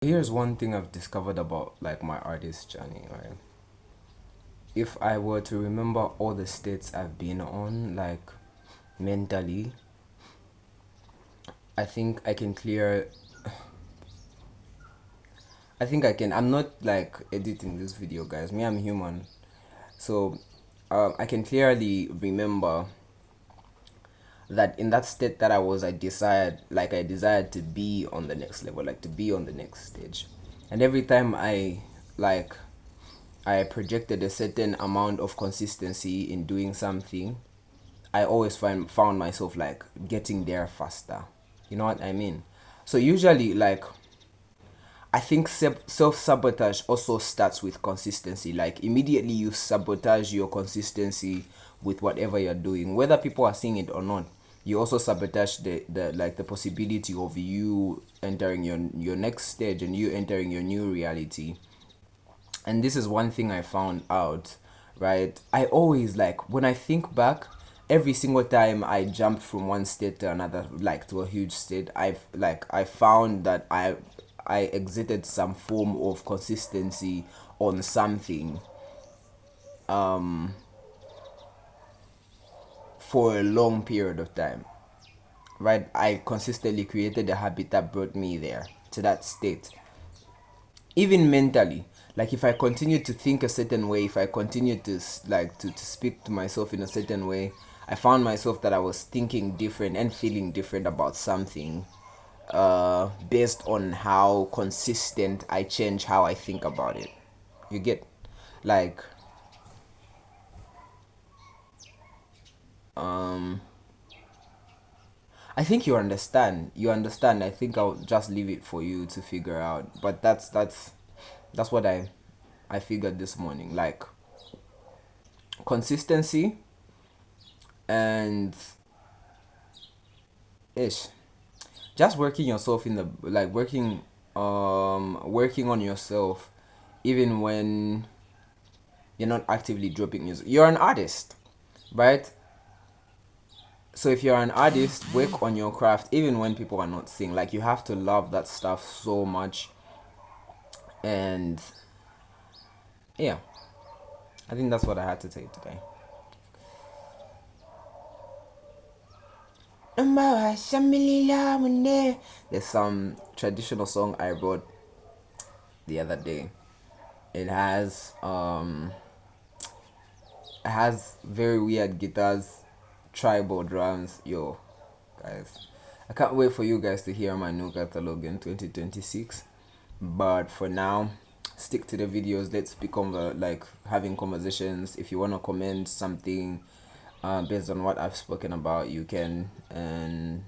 Here's one thing I've discovered about like my artist journey, right? If I were to remember all the states I've been on, like mentally, I think I can clear. I think I can. I'm not like editing this video, guys. Me, I'm human. So I can clearly remember that in that state that I was, I desired to be on the next level, like to be on the next stage. And every time like, I projected a certain amount of consistency in doing something, I always found myself like getting there faster. You know what I mean? So usually, like, I think self sabotage also starts with consistency. Like immediately you sabotage your consistency with whatever you're doing, whether people are seeing it or not. You also sabotage the possibility of you entering your next stage and you entering your new reality. And this is one thing I found out, right? I always, like, when I think back, every single time I jumped from one state to another, like to a huge state, I found that I exited some form of consistency on something for a long period of time, right? I consistently created a habit that brought me there to that state. Even mentally, like if I continue to think a certain way, if I continue to to speak to myself in a certain way, I found myself that I was thinking different and feeling different about something, based on how consistent I change how I think about it. You get, like, I think you understand. I think I'll just leave it for you to figure out, but that's what I figured this morning. Like, consistency and ish, just working yourself in the, like, working on yourself even when you're not actively dropping music. You're an artist, right? So if you're an artist, work on your craft even when people are not seeing. Like, you have to love that stuff so much. And yeah, I think that's what I had to say today. There's some traditional song I wrote the other day. It has very weird guitars, tribal drums. Yo, guys, I can't wait for you guys to hear my new catalog in 2026. But for now, stick to the videos. Let's become like having conversations. If you want to comment something based on what I've spoken about, you can. And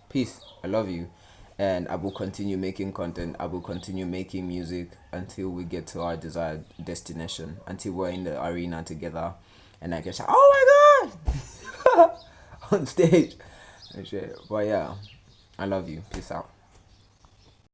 peace. I love you. And I will continue making content. I will continue making music until we get to our desired destination. Until we're in the arena together and I can shout, oh my god! On stage. And shit. But yeah, I love you. Peace out.